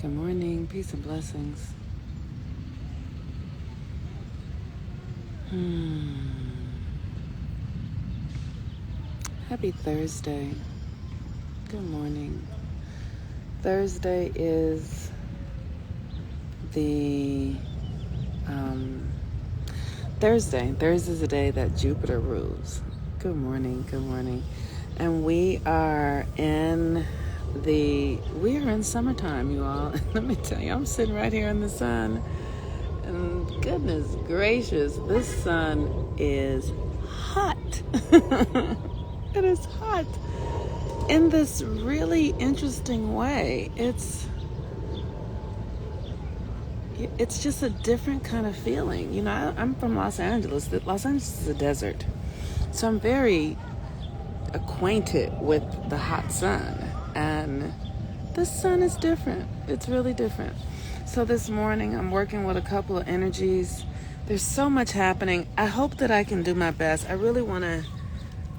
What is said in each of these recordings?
Good morning, peace and blessings. Happy Thursday. Good morning. Thursday is the Thursday. Thursday is the day that Jupiter rules. Good morning. Good morning. And we are in summertime, you all. Let me tell you, I'm sitting right here in the sun. And goodness gracious, this sun is hot. It is hot in this really interesting way. It's just a different kind of feeling. You know, I'm from Los Angeles. Los Angeles is a desert. So I'm very acquainted with the hot sun. And this sun is different. It's really different. So this morning I'm working with a couple of energies. There's so much happening. I hope that I can do my best. I really want to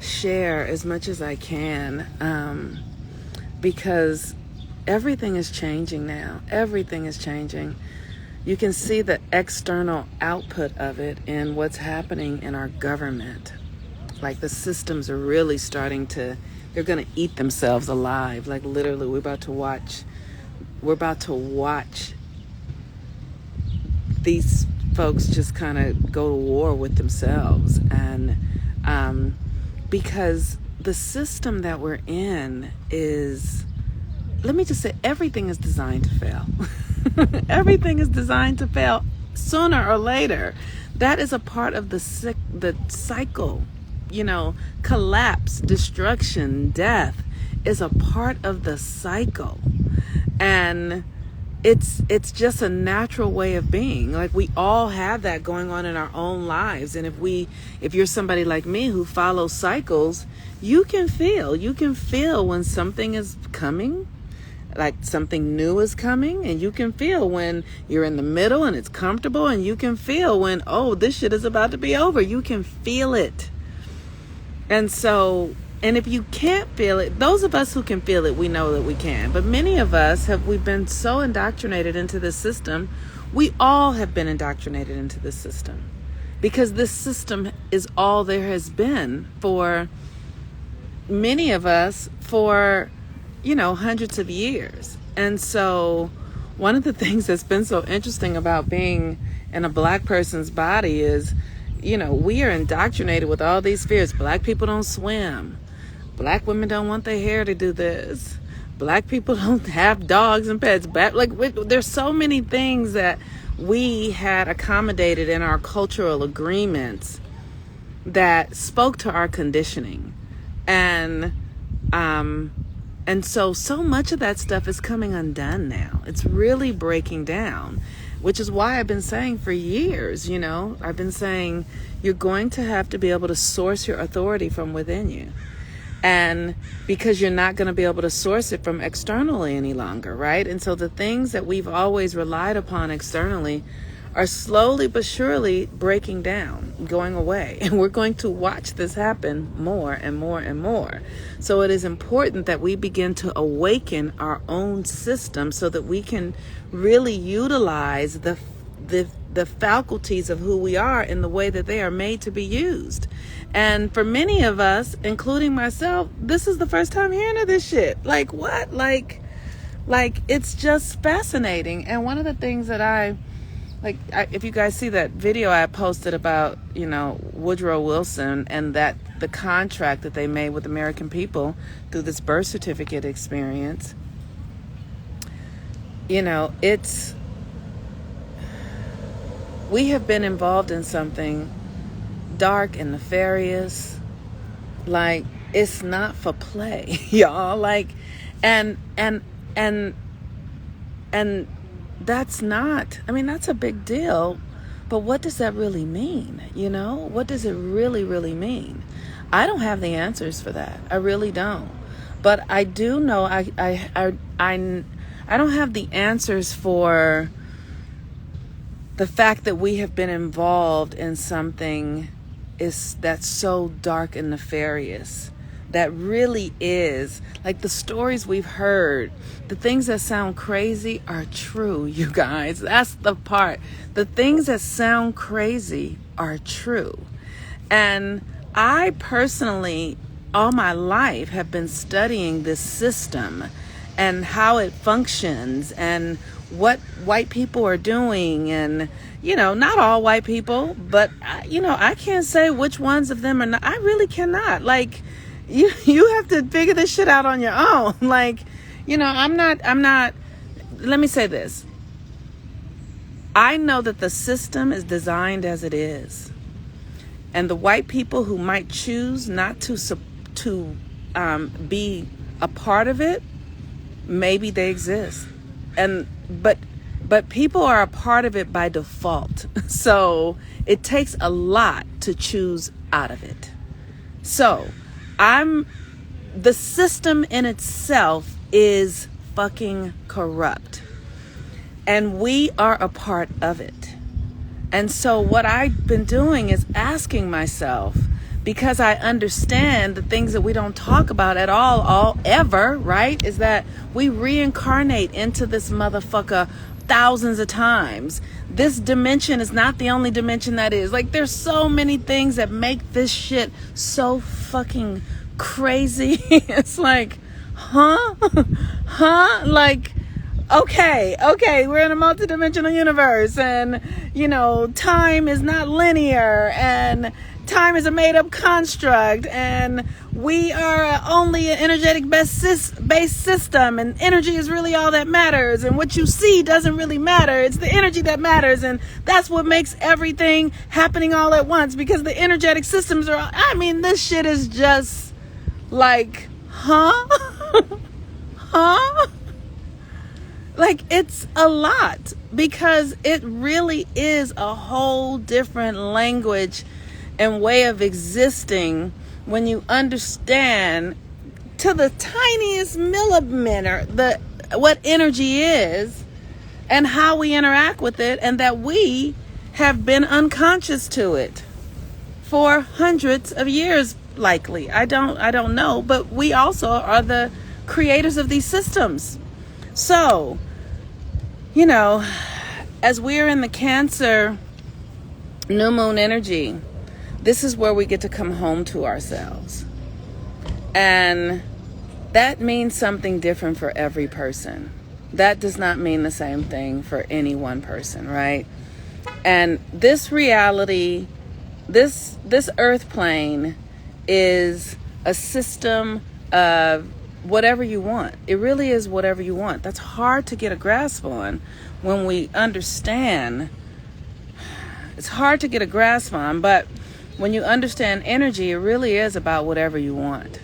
share as much as I can because everything is changing now. Everything is changing. You can see the external output of it in what's happening in our government. Like the systems are really starting to, they're going to eat themselves alive. Like literally we're about to watch these folks just kind of go to war with themselves. And because the system that we're in is, let me just say, everything is designed to fail. Everything is designed to fail sooner or later. That is a part of the cycle. You know, collapse, destruction, death is a part of the cycle. And it's just a natural way of being. Like we all have that going on in our own lives. And if you're somebody like me who follows cycles, you can feel when something is coming, like something new is coming, and you can feel when you're in the middle and it's comfortable, and you can feel when, oh, this shit is about to be over. You can feel it. And so, and if you can't feel it, those of us who can feel it, we know that we can. But many of us we've been so indoctrinated into this system. We all have been indoctrinated into this system because this system is all there has been for many of us for, hundreds of years. And so one of the things that's been so interesting about being in a Black person's body is, we are indoctrinated with all these fears. Black people don't swim. Black women don't want their hair to do this. Black people don't have dogs and pets. There's so many things that we had accommodated in our cultural agreements that spoke to our conditioning. And so much of that stuff is coming undone now. It's really breaking down, which is why I've been saying for years, I've been saying you're going to have to be able to source your authority from within you. And because you're not going to be able to source it from externally any longer, right? And so the things that we've always relied upon externally are slowly but surely breaking down, going away. And we're going to watch this happen more and more and more. So it is important that we begin to awaken our own system so that we can really utilize the faculties of who we are in the way that they are made to be used. And for many of us, including myself, this is the first time hearing of this shit. Like what? Like it's just fascinating. And one of the things that if you guys see that video I posted about, Woodrow Wilson and that the contract that they made with American people through this birth certificate experience, we have been involved in something dark and nefarious. Like, it's not for play, y'all. Like, and that's not, that's a big deal. But what does that really mean? What does it really, really mean? I don't have the answers for that. I really don't. But I do know I don't have the answers for the fact that we have been involved in something that's so dark and nefarious that really is like the stories we've heard. The things that sound crazy are true, you guys. That's the part. The things that sound crazy are true. And I personally, all my life, have been studying this system and how it functions and what white people are doing. And, not all white people, but, I can't say which ones of them are not. I really cannot. Like, you have to figure this shit out on your own. Like, I'm not, let me say this. I know that the system is designed as it is. And the white people who might choose not to be a part of it, maybe they exist. But people are a part of it by default. So it takes a lot to choose out of it. So the system in itself is fucking corrupt. And we are a part of it. And so what I've been doing is asking myself, because I understand the things that we don't talk about at all ever, right? Is that we reincarnate into this motherfucker thousands of times. This dimension is not the only dimension that is. Like, there's so many things that make this shit so fucking crazy. It's like, huh? Like, okay, we're in a multidimensional universe, and, time is not linear, and time is a made-up construct, and we are only an energetic-based system, and energy is really all that matters, and what you see doesn't really matter. It's the energy that matters, and that's what makes everything happening all at once, because the energetic systems are, this shit is just like, huh? Like, it's a lot, because it really is a whole different language and way of existing when you understand to the tiniest millimeter what energy is and how we interact with it, and that we have been unconscious to it for hundreds of years, likely. I don't know, but we also are the creators of these systems. So, as we're in the Cancer new moon energy, this is where we get to come home to ourselves. And that means something different for every person. That does not mean the same thing for any one person, right? And this reality, this earth plane is a system of whatever you want. It really is whatever you want. That's hard to get a grasp on when we understand. It's hard to get a grasp on, but when you understand energy, it really is about whatever you want.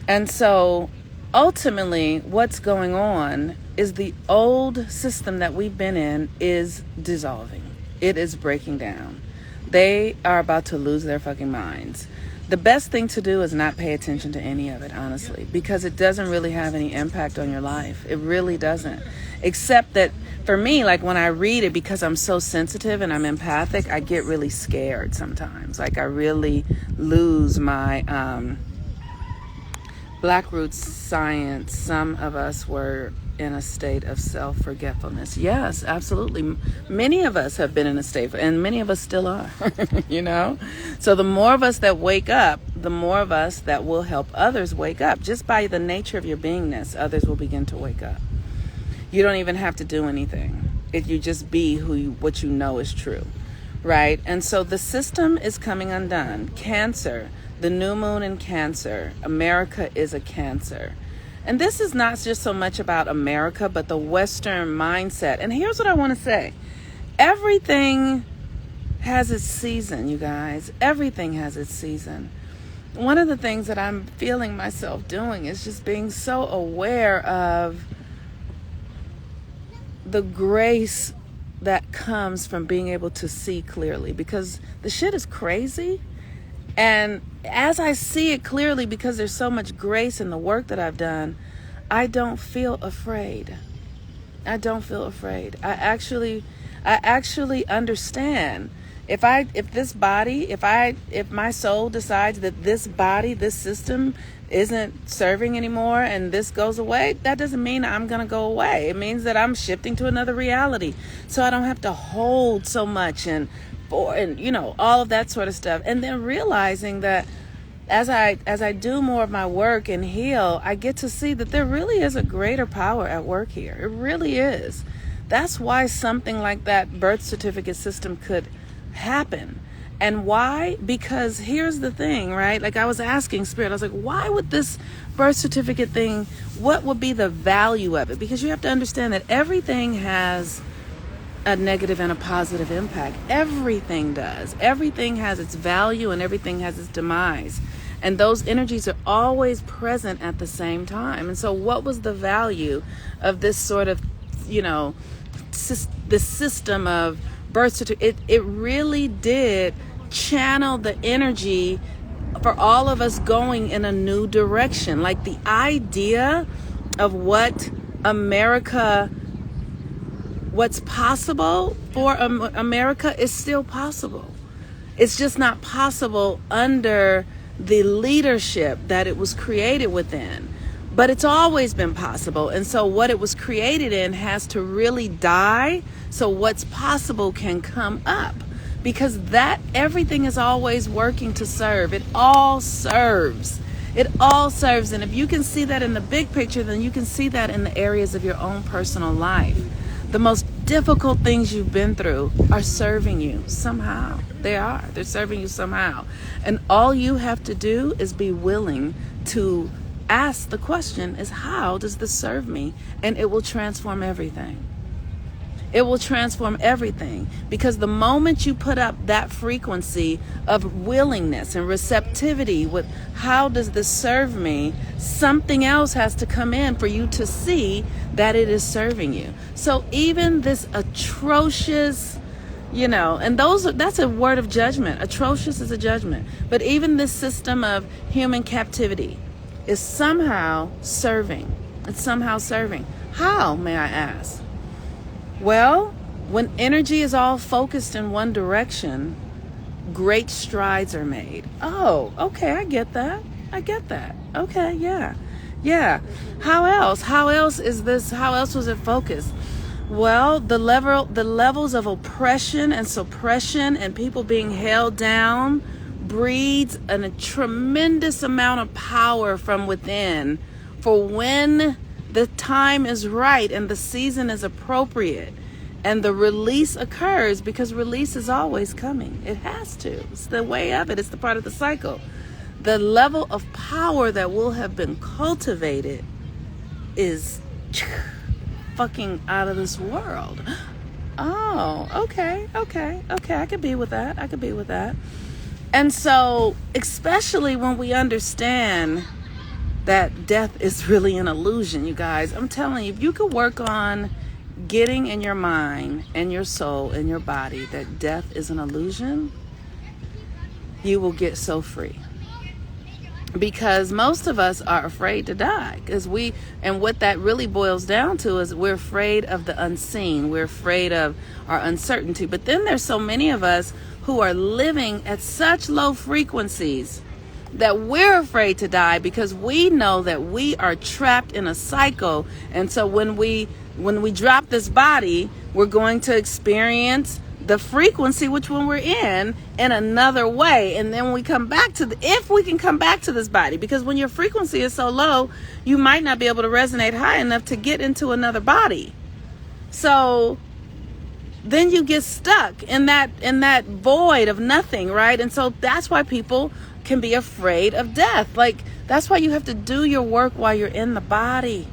And so ultimately what's going on is the old system that we've been in is dissolving. It is breaking down. They are about to lose their fucking minds. The best thing to do is not pay attention to any of it, honestly, because it doesn't really have any impact on your life. It really doesn't. Except that for me, like when I read it, because I'm so sensitive and I'm empathic, I get really scared sometimes. Like I really lose my Black Roots science. Some of us were in a state of self-forgetfulness. Yes, absolutely. Many of us have been in a state, and many of us still are, So the more of us that wake up, the more of us that will help others wake up. Just by the nature of your beingness, others will begin to wake up. You don't even have to do anything. If you just be what you know is true, right? And so the system is coming undone. Cancer, the new moon in Cancer. America is a Cancer. And this is not just so much about America, but the Western mindset. And here's what I want to say. Everything has its season, you guys. Everything has its season. One of the things that I'm feeling myself doing is just being so aware of the grace that comes from being able to see clearly, because the shit is crazy. And as I see it clearly, because there's so much grace in the work that I've done, I don't feel afraid. I don't feel afraid. I actually understand. If this body, if my soul decides that this body, this system isn't serving anymore and this goes away, that doesn't mean I'm going to go away. It means that I'm shifting to another reality. So I don't have to hold so much and all of that sort of stuff. And then realizing that as I do more of my work and heal, I get to see that there really is a greater power at work here. It really is. That's why something like that birth certificate system could happen. And why? Because here's the thing, right? Like I was asking Spirit, I was like, why would this birth certificate thing, what would be the value of it? Because you have to understand that everything has a negative and a positive impact. Everything does. Everything has its value and everything has its demise. And those energies are always present at the same time. And so what was the value of this sort of, this system of birth certificate? It really did channel the energy for all of us going in a new direction. Like the idea of what America, what's possible for America is still possible. It's just not possible under the leadership that it was created within. But it's always been possible. And so what it was created in has to really die so what's possible can come up. Because that everything is always working to serve. It all serves. It all serves. And if you can see that in the big picture, then you can see that in the areas of your own personal life. The most difficult things you've been through are serving you somehow. They're serving you somehow. And all you have to do is be willing to ask the question is, how does this serve me? And it will transform everything. It will transform everything, because the moment you put up that frequency of willingness and receptivity with how does this serve me, something else has to come in for you to see that it is serving you. So even this atrocious, and that's a word of judgment. Atrocious is a judgment. But even this system of human captivity is somehow serving. It's somehow serving. How, may I ask? Well, when energy is all focused in one direction, great strides are made. Oh, okay, I get that. Okay, yeah. How else? How else was it focused? Well, the levels of oppression and suppression and people being held down breeds a tremendous amount of power from within for when the time is right and the season is appropriate and the release occurs, because release is always coming. It has to. It's the way of it. It's the part of the cycle. The level of power that will have been cultivated is fucking out of this world. Oh, okay. I could be with that. And so, especially when we understand that death is really an illusion, you guys. I'm telling you, if you could work on getting in your mind and your soul and your body that death is an illusion, you will get so free. Because most of us are afraid to die. And what that really boils down to is we're afraid of the unseen. We're afraid of our uncertainty. But then there's so many of us who are living at such low frequencies that we're afraid to die, because we know that we are trapped in a cycle. And so when we drop this body, we're going to experience the frequency which one we're in another way. And then we come back to if we can come back to this body, because when your frequency is so low, you might not be able to resonate high enough to get into another body. So then you get stuck in that void of nothing, right? And so that's why people can be afraid of death. Like, that's why you have to do your work while you're in the body.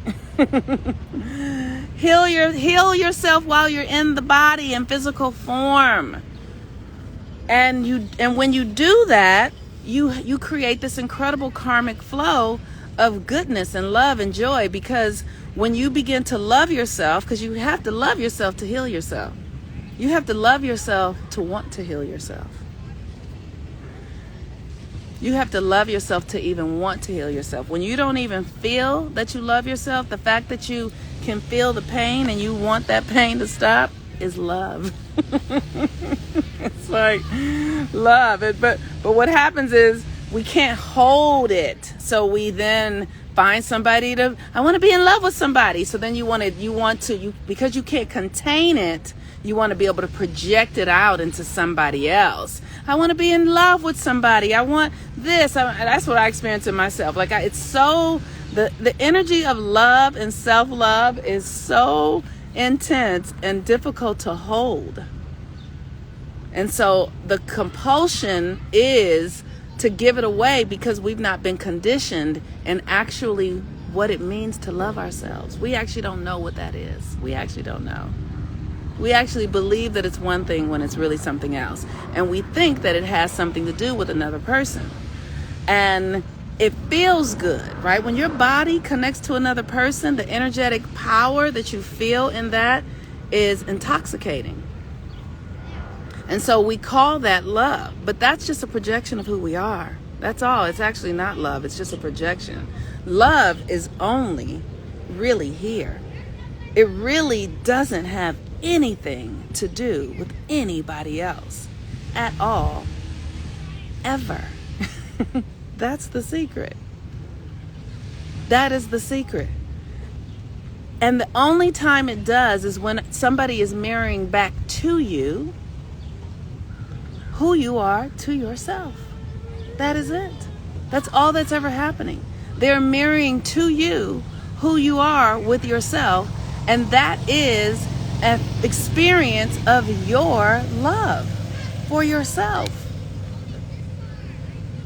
Heal yourself while you're in the body in physical form. And when you do that, you create this incredible karmic flow of goodness and love and joy, because when you begin to love yourself, because you have to love yourself to heal yourself. You have to love yourself to want to heal yourself. You have to love yourself to even want to heal yourself. When you don't even feel that you love yourself, the fact that you can feel the pain and you want that pain to stop, is love. It's like love. But what happens is we can't hold it. So we then find somebody I want to be in love with somebody. So then because you can't contain it, you want to be able to project it out into somebody else. I want to be in love with somebody. I want this. That's what I experience in myself. Like it's so, the energy of love and self-love is so intense and difficult to hold. And so the compulsion is to give it away because we've not been conditioned in actually what it means to love ourselves. We actually don't know what that is. We actually don't know. We actually believe that it's one thing when it's really something else. And we think that it has something to do with another person. And it feels good, right? When your body connects to another person, the energetic power that you feel in that is intoxicating. And so we call that love, but that's just a projection of who we are. That's all. It's actually not love. It's just a projection. Love is only really here. It really doesn't have anything to do with anybody else at all, ever. That's the secret. That is the secret. And the only time it does is when somebody is mirroring back to you who you are to yourself. That is it. That's all that's ever happening. They're mirroring to you who you are with yourself, and that is an experience of your love for yourself.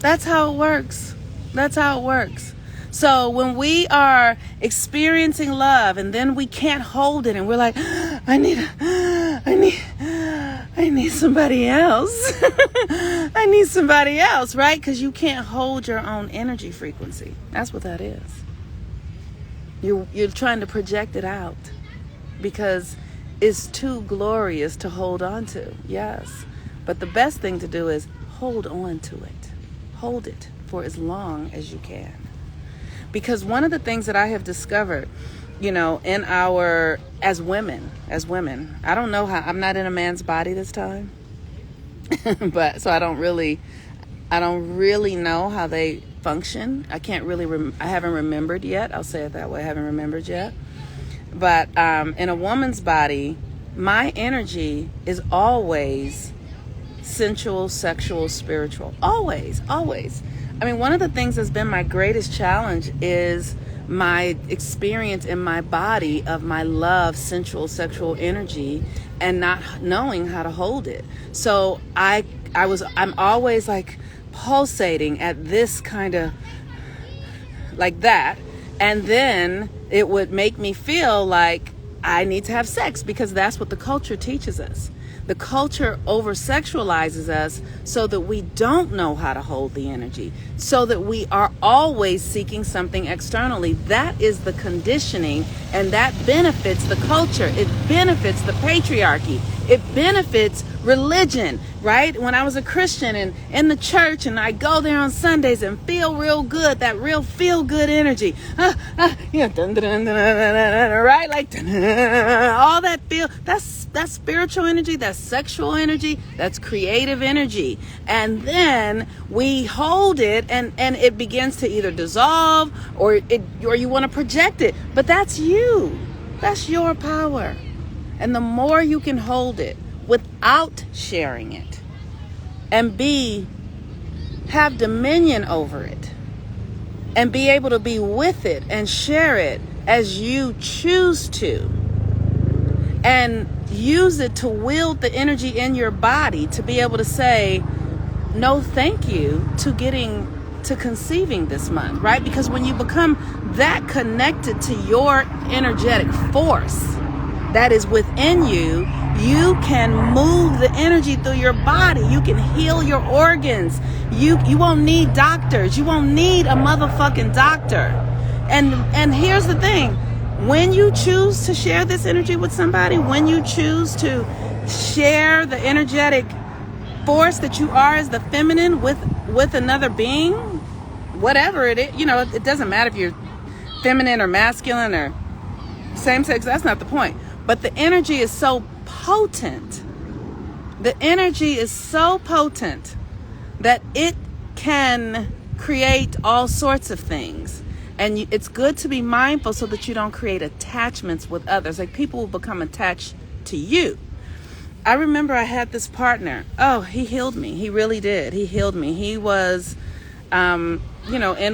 That's how it works. That's how it works. So when we are experiencing love and then we can't hold it and we're like, I need somebody else. I need somebody else, right? Because you can't hold your own energy frequency. That's what that is. You're trying to project it out because it's too glorious to hold on to. Yes. But the best thing to do is hold on to it. Hold it for as long as you can. Because one of the things that I have discovered, in as women, I don't know how, I'm not in a man's body this time, but so I don't really know how they function. I can't really, I haven't remembered yet. I'll say it that way. I haven't remembered yet. But in a woman's body, my energy is always sensual, sexual, spiritual. Always, always. I mean, one of the things that's been my greatest challenge is my experience in my body of my love, sensual, sexual energy, and not knowing how to hold it. So I'm always like pulsating at this kind of like that. And then it would make me feel like I need to have sex because that's what the culture teaches us. The culture over-sexualizes us so that we don't know how to hold the energy, so that we are always seeking something externally. That is the conditioning, and that benefits the culture. It benefits the patriarchy. It benefits religion, right? When I was a Christian and in the church and I go there on Sundays and feel real good, that real feel good energy, right? Like all that that's spiritual energy, that's sexual energy, that's creative energy. And then we hold it and it begins to either dissolve or you want to project it. But that's you. That's your power. And the more you can hold it without sharing it and have dominion over it and be able to be with it and share it as you choose to and use it to wield the energy in your body to be able to say no thank you to conceiving this month, right? Because when you become that connected to your energetic force that is within you, you can move the energy through your body. You can heal your organs. You won't need doctors. You won't need a motherfucking doctor. And here's the thing. When you choose to share this energy with somebody, when you choose to share the energetic force that you are as the feminine with another being, whatever it is, it doesn't matter if you're feminine or masculine or same sex, that's not the point. But the energy is so potent. The energy is so potent that it can create all sorts of things. And it's good to be mindful so that you don't create attachments with others. Like, people will become attached to you. I remember I had this partner. Oh, he healed me. He really did. He healed me. He was, in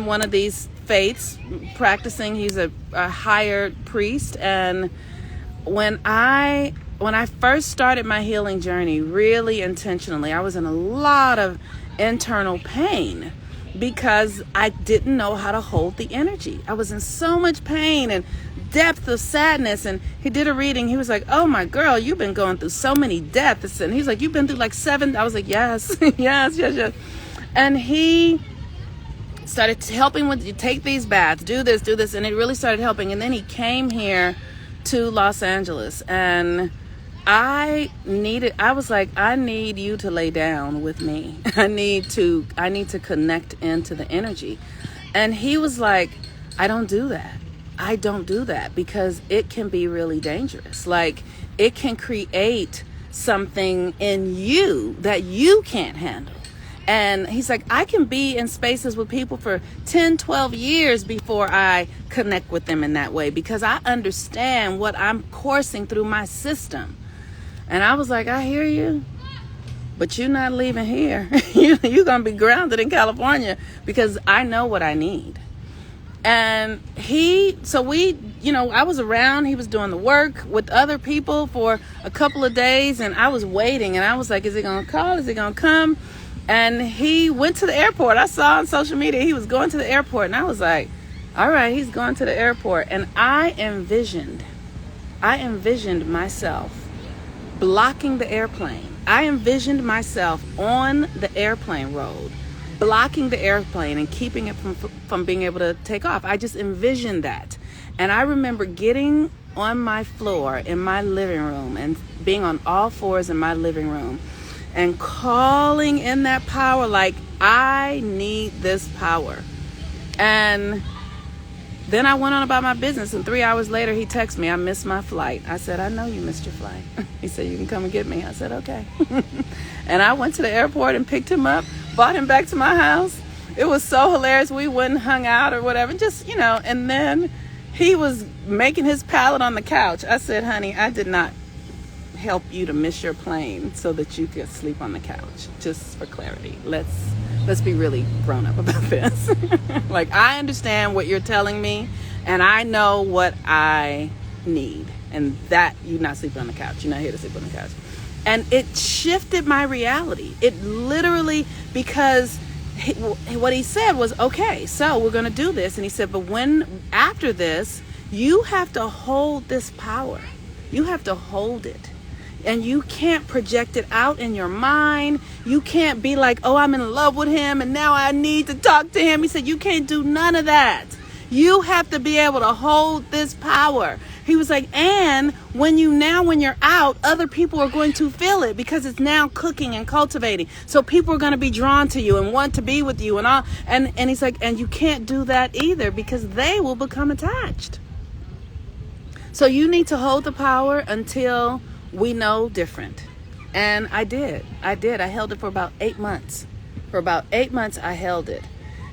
one of these faiths practicing. He's a hired priest. And when I first started my healing journey, really intentionally, I was in a lot of internal pain because I didn't know how to hold the energy. I was in so much pain and depth of sadness. And he did a reading. He was like, "Oh my girl, you've been going through so many deaths." And he's like, "You've been through like 7." I was like, "Yes, yes. And he started helping with, you take these baths, do this. And it really started helping. And then he came here to Los Angeles, and I was like, I need you to lay down with me. I need to connect into the energy. And he was like, I don't do that because it can be really dangerous. Like, it can create something in you that you can't handle. And he's like, I can be in spaces with people for 10, 12 years before I connect with them in that way, because I understand what I'm coursing through my system. And I was like, I hear you, but you're not leaving here. You're going to be grounded in California because I know what I need. And I was around, he was doing the work with other people for a couple of days, and I was waiting, and I was like, is he going to call? Is he going to come? And he went to the airport. I saw on social media he was going to the airport, and I was like, all right, he's going to the airport. And I envisioned myself blocking the airplane. I envisioned myself on the airplane road, blocking the airplane and keeping it from being able to take off. I just envisioned that. And I remember getting on my floor in my living room and being on all fours in my living room and calling in that power, like, I need this power. And then I went on about my business, and 3 hours later he texted me, I missed my flight. I said, I know you missed your flight. He said, you can come and get me. I said, okay. And I went to the airport and picked him up, brought him back to my house. It was so hilarious. We went and hung out or whatever, just, and then he was making his pallet on the couch. I said, honey, I did not help you to miss your plane so that you could sleep on the couch. Just for clarity, let's be really grown up about this. Like, I understand what you're telling me, and I know what I need, and that you're not sleeping on the couch. You're not here to sleep on the couch. And it shifted my reality. It literally, because what he said was, okay, so we're going to do this. And he said, but after this, you have to hold this power. You have to hold it. And you can't project it out in your mind. You can't be like, oh, I'm in love with him and now I need to talk to him. He said, you can't do none of that. You have to be able to hold this power. He was like, and when you're out, other people are going to feel it because it's now cooking and cultivating. So people are going to be drawn to you and want to be with you and all. And he's like, and you can't do that either because they will become attached. So you need to hold the power until we know different. And I did. I held it for about 8 months. For about 8 months, I held it.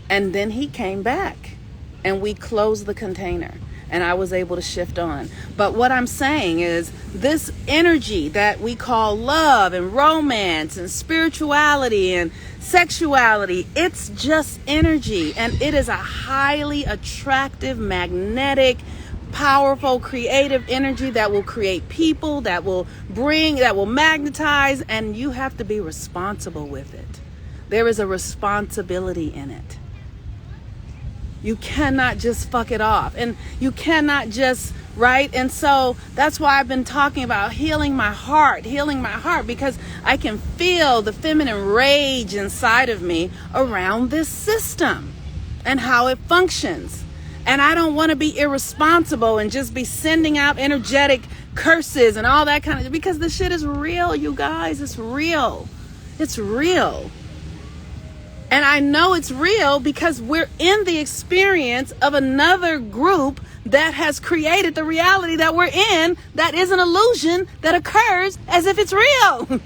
And then he came back and we closed the container and I was able to shift on. But what I'm saying is this energy that we call love and romance and spirituality and sexuality, it's just energy. And it is a highly attractive, magnetic, powerful, creative energy that will create people, that will magnetize, and you have to be responsible with it. There is a responsibility in it. You cannot just fuck it off, and you cannot just, right? And so that's why I've been talking about healing my heart, because I can feel the feminine rage inside of me around this system and how it functions. And I don't want to be irresponsible and just be sending out energetic curses and all that kind of, because the shit is real, you guys. It's real. It's real. And I know it's real because we're in the experience of another group that has created the reality that we're in, that is an illusion that occurs as if it's real.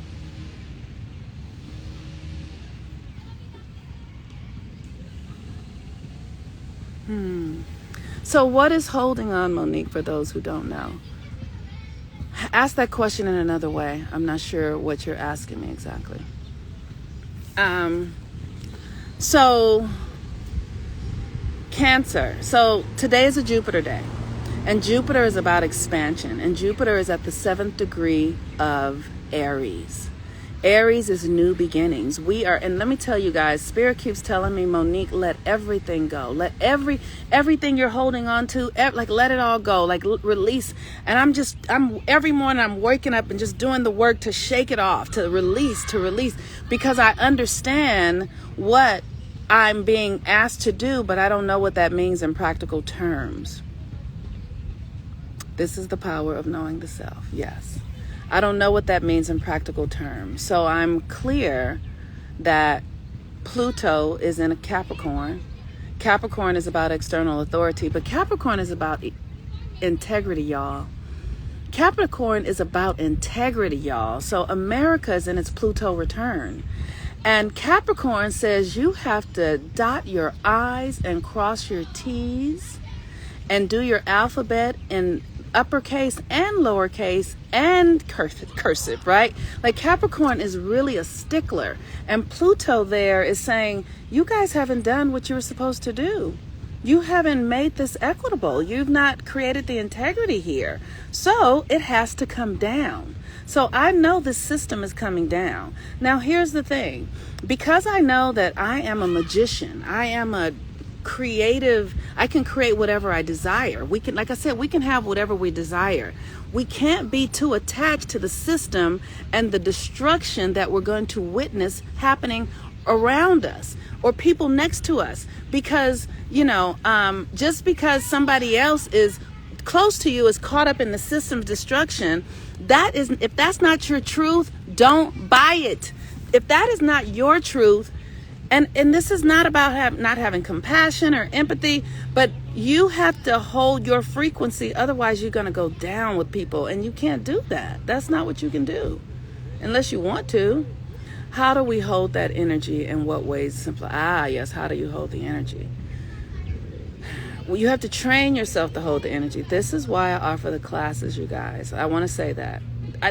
So what is holding on, Monique, for those who don't know? Ask that question in another way. I'm not sure what you're asking me exactly. So Cancer. So today is a Jupiter day, and Jupiter is about expansion, and Jupiter is at the 7th degree of Aries. Aries is new beginnings. We are, and let me tell you guys, Spirit keeps telling me, Monique, let everything go. Let everything you're holding on to, let it all go, release. And I'm every morning I'm waking up and just doing the work to shake it off, to release, because I understand what I'm being asked to do, but I don't know what that means in practical terms. This is the power of knowing the self. Yes. I don't know what that means in practical terms. So I'm clear that Pluto is in a Capricorn. Capricorn is about external authority, but Capricorn is about integrity, y'all. Capricorn is about integrity, y'all. So America is in its Pluto return. And Capricorn says you have to dot your I's and cross your T's and do your alphabet in uppercase and lowercase and cursive, right? Like Capricorn is really a stickler, and Pluto there is saying you guys haven't done what you were supposed to do. You haven't made this equitable. You've not created the integrity here. So it has to come down. So I know this system is coming down. Now here's the thing. Because I know that I am a magician, I am a creative, I can create whatever I desire. We can, like I said, we can have whatever we desire. We can't be too attached to the system and the destruction that we're going to witness happening around us or people next to us, because just because somebody else is close to you is caught up in the system's destruction, if that's not your truth, don't buy it. If that is not your truth, and this is not about not having compassion or empathy, but you have to hold your frequency. Otherwise, you're going to go down with people, and you can't do that. That's not what you can do unless you want to. How do we hold that energy? In what ways? Yes. How do you hold the energy? Well, you have to train yourself to hold the energy. This is why I offer the classes, you guys. I want to say that.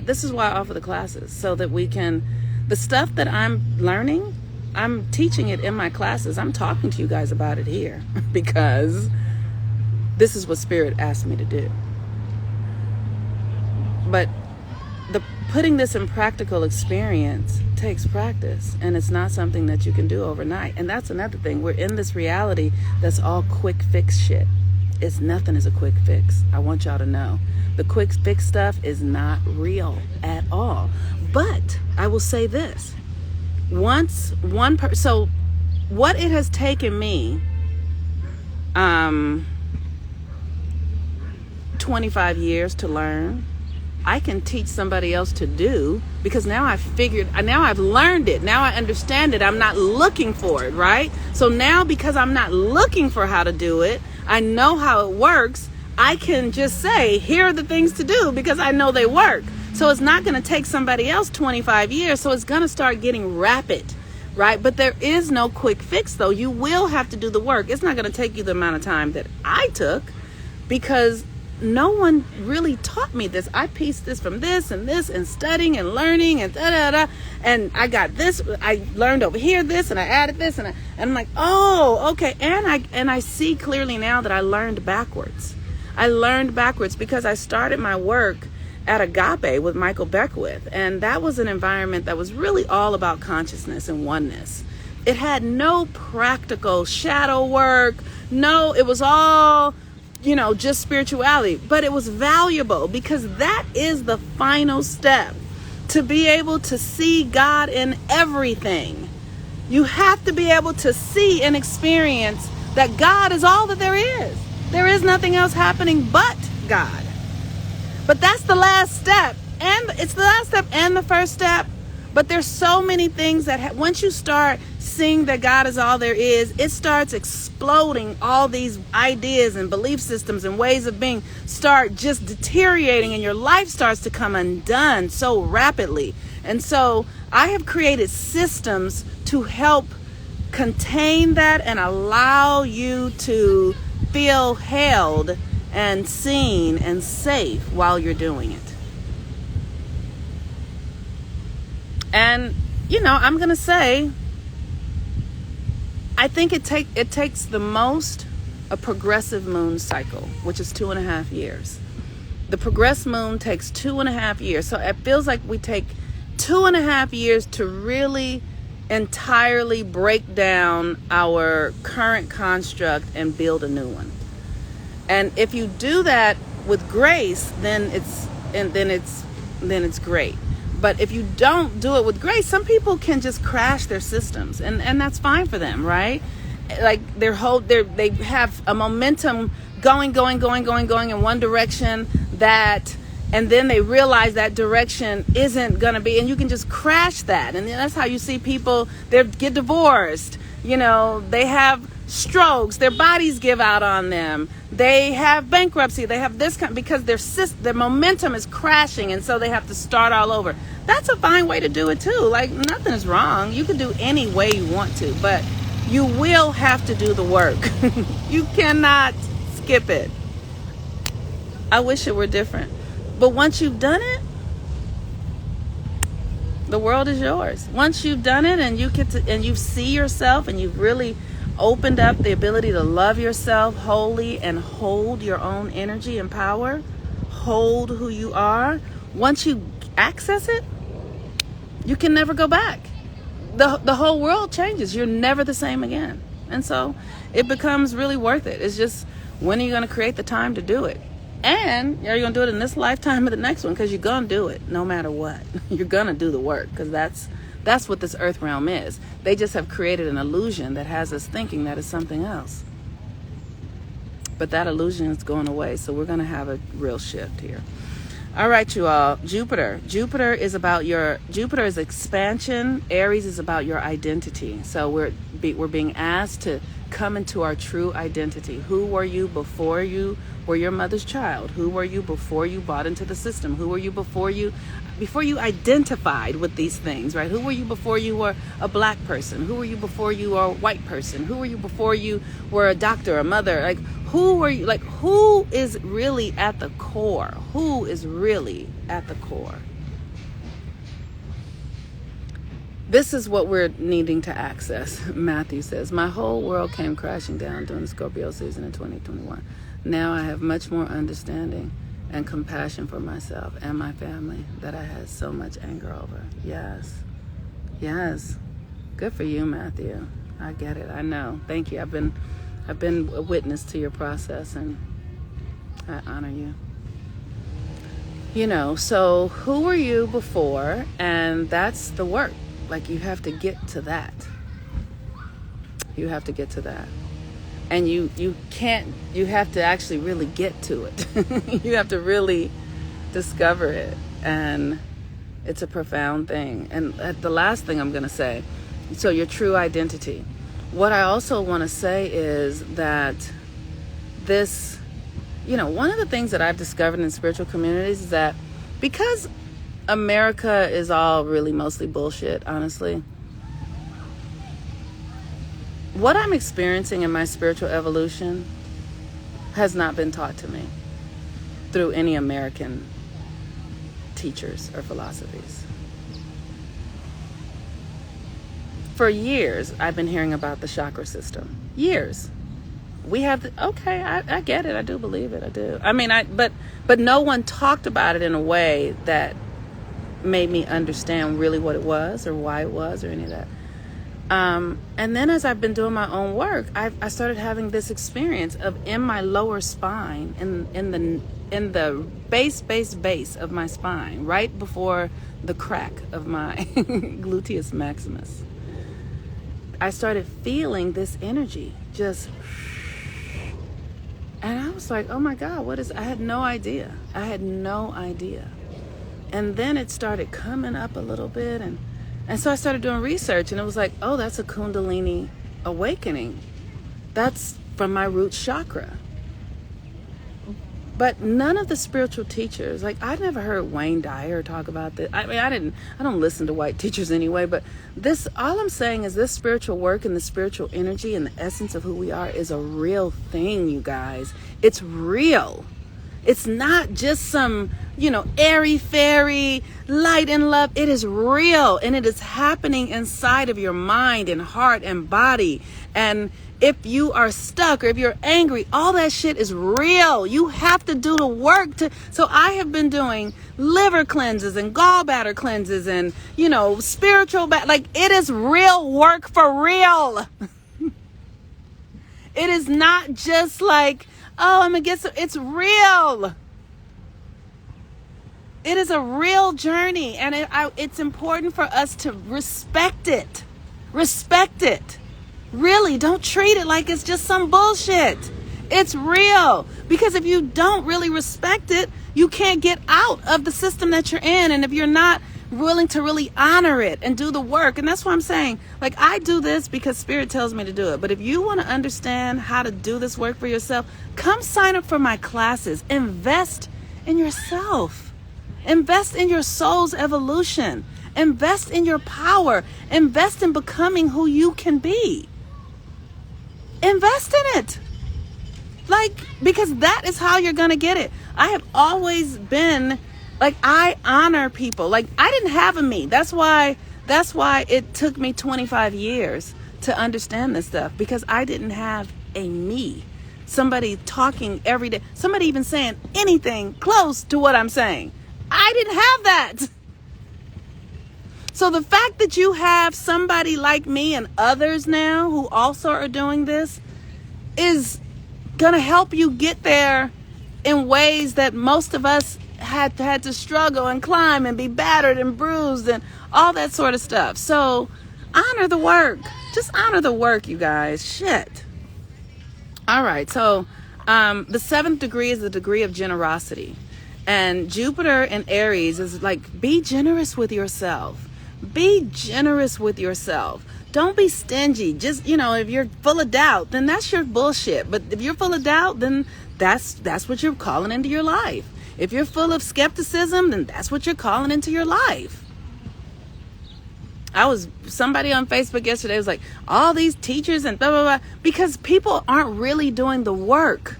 This is why I offer the classes, so that we can, the stuff that I'm learning, I'm teaching it in my classes. I'm talking to you guys about it here because this is what Spirit asked me to do. But putting this in practical experience takes practice, and it's not something that you can do overnight. And that's another thing. We're in this reality that's all quick fix shit. It's nothing is a quick fix. I want y'all to know. The quick fix stuff is not real at all. But I will say this. So what it has taken me 25 years to learn, I can teach somebody else to do, because now I've learned it. Now I understand it. I'm not looking for it, right? So now, because I'm not looking for how to do it, I know how it works. I can just say, here are the things to do, because I know they work. So it's not going to take somebody else 25 years. So it's going to start getting rapid, right? But there is no quick fix, though. You will have to do the work. It's not going to take you the amount of time that I took, because no one really taught me this. I pieced this from this and studying and learning and and I got this. I learned over here this, and I added this, and I'm like, oh, okay. And I see clearly now that I learned backwards. I learned backwards because I started my work at Agape with Michael Beckwith, and that was an environment that was really all about consciousness and oneness. It had no practical shadow work. No, it was all, just spirituality, but it was valuable because that is the final step to be able to see God in everything. You have to be able to see and experience that God is all that there is. There is nothing else happening but God. But that's the last step, and it's the last step and the first step. But there's so many things that once you start seeing that God is all there is, it starts exploding. All these ideas and belief systems and ways of being start just deteriorating, and your life starts to come undone so rapidly. And so I have created systems to help contain that and allow you to feel held and seen and safe while you're doing it. And, I'm going to say, I think it takes the most a progressive moon cycle, which is 2.5 years. The progressed moon takes 2.5 years. So it feels like we take 2.5 years to really entirely break down our current construct and build a new one. And if you do that with grace, then it's great. But if you don't do it with grace, some people can just crash their systems, and that's fine for them, right? Like they have a momentum going in one direction, and then they realize that direction isn't going to be, and you can just crash that. And that's how you see people, they get divorced, they have strokes, their bodies give out on them, they have bankruptcy, they have this kind, because their momentum is crashing, and so they have to start all over. That's a fine way to do it too. Like, nothing is wrong. You can do any way you want to, but you will have to do the work. You cannot skip it. I wish it were different, but once you've done it, the world is yours. Once you've done it and you see yourself, and you've really opened up the ability to love yourself wholly and hold your own energy and power, hold who you are, once you access it, you can never go back. The whole world changes. You're never the same again. And so it becomes really worth it. It's just, when are you going to create the time to do it? And are you going to do it in this lifetime or the next one? Because you're going to do it no matter what. You're going to do the work, because that's what this earth realm is. They just have created an illusion that has us thinking that it's something else. But that illusion is going away, so we're going to have a real shift here. All right, you all. Jupiter is expansion. Aries is about your identity. So we're being asked to come into our true identity. Who were you before you were your mother's child? Who were you before you bought into the system? Who were you before you identified with these things, right? Who were you before you were a black person? Who were you before you were a white person? Who were you before you were a doctor, a mother? Like, who were you? Like, who is really at the core? Who is really at the core? This is what we're needing to access. Matthew says, my whole world came crashing down during the Scorpio season in 2021. Now I have much more understanding and compassion for myself and my family that I had so much anger over. Yes. Good for you, Matthew. I get it. I know. Thank you. I've been a witness to your process, and I honor you. So who were you before? And that's the work. Like, you have to get to that. And you have to actually really get to it. You have to really discover it. And it's a profound thing. And the last thing I'm going to say, so your true identity. What I also want to say is that this, one of the things that I've discovered in spiritual communities is that because America is all really mostly bullshit, honestly, what I'm experiencing in my spiritual evolution has not been taught to me through any American teachers or philosophies. For years, I've been hearing about the chakra system. Years. We have I get it. I do believe it. I do. I mean, but no one talked about it in a way that made me understand really what it was or why it was or any of that. And then as I've been doing my own work, I started having this experience of, in my lower spine, in the base of my spine, right before the crack of my gluteus maximus, I started feeling this energy just, and I was like, oh my God, I had no idea. And then it started coming up a little bit, and And so I started doing research, and it was like, oh, that's a Kundalini awakening. That's from my root chakra. But none of the spiritual teachers, like I never heard Wayne Dyer talk about this. I mean, I don't listen to white teachers anyway, but this, all I'm saying is this spiritual work and the spiritual energy and the essence of who we are is a real thing, you guys. It's real. It's not just some, airy fairy light and love. It is real, and it is happening inside of your mind and heart and body. And if you are stuck or if you're angry, all that shit is real. You have to do the work so I have been doing liver cleanses and gallbladder cleanses and, spiritual, like it is real work for real. It is not just like, oh, I'm gonna get some. It's real. It is a real journey, and it's important for us to respect it. Respect it. Really, don't treat it like it's just some bullshit. It's real. Because if you don't really respect it, you can't get out of the system that you're in. And if you're not willing to really honor it and do the work, and that's what I'm saying, like I do this because Spirit tells me to do it. But if you want to understand how to do this work for yourself, come sign up for my classes. Invest in yourself. Invest in your soul's evolution. Invest in your power. Invest in becoming who you can be. Invest in it. Because that is how you're going to get it. I have always been, I honor people. I didn't have a me. That's why it took me 25 years to understand this stuff, because I didn't have a me. Somebody talking every day. Somebody even saying anything close to what I'm saying. I didn't have that. So the fact that you have somebody like me and others now who also are doing this is going to help you get there in ways that most of us had to struggle and climb and be battered and bruised and all that sort of stuff. So honor the work. Just honor the work, you guys. Shit. All right. So the 7th degree is the degree of generosity. And Jupiter in Aries is be generous with yourself. Be generous with yourself. Don't be stingy. Just, if you're full of doubt, then that's your bullshit. But if you're full of doubt, then that's what you're calling into your life. If you're full of skepticism, then that's what you're calling into your life. Somebody on Facebook yesterday was like, all these teachers and blah, blah, blah, because people aren't really doing the work.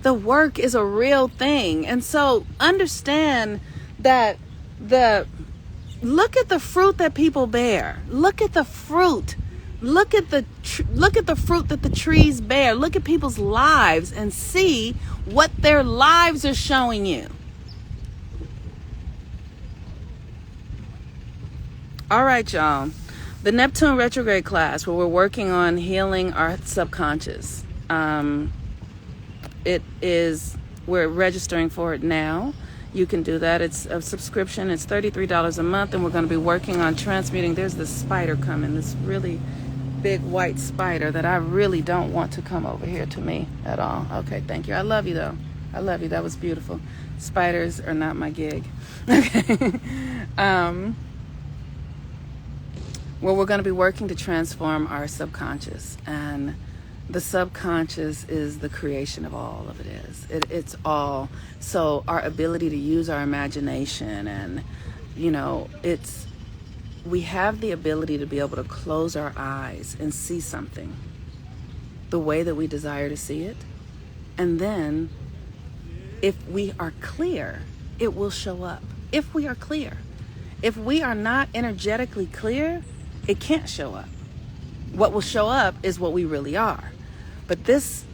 The work is a real thing. And so understand that look at the fruit that people bear. Look at the fruit. Look at the fruit that the trees bear. Look at people's lives and see what their lives are showing you. All right, y'all. The Neptune retrograde class, where we're working on healing our subconscious. We're registering for it now. You can do that. It's a subscription. It's $33 a month, and we're going to be working on transmuting. There's this spider coming, this really big white spider that I really don't want to come over here to me at all. Okay, thank you. I love you, though. I love you. That was beautiful. Spiders are not my gig. Okay. Well, we're going to be working to transform our subconscious, and the subconscious is the creation of all of it is. It's all. So our ability to use our imagination and, we have the ability to be able to close our eyes and see something the way that we desire to see it. And then if we are clear, it will show up. If we are clear. If we are not energetically clear, it can't show up. What will show up is what we really are. But this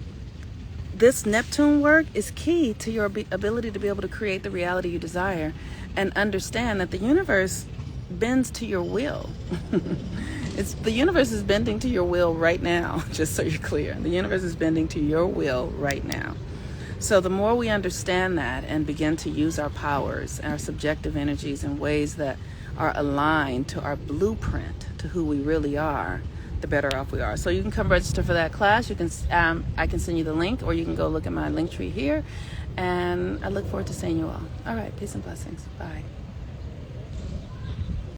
Neptune work is key to your ability to be able to create the reality you desire, and understand that the universe bends to your will. The universe is bending to your will right now, just so you're clear. The universe is bending to your will right now. So the more we understand that and begin to use our powers, our subjective energies in ways that are aligned to our blueprint, to who we really are, the better off we are. So you can come register for that class. You can, I can send you the link, or you can go look at my link tree here. And I look forward to seeing you all. All right, peace and blessings. Bye.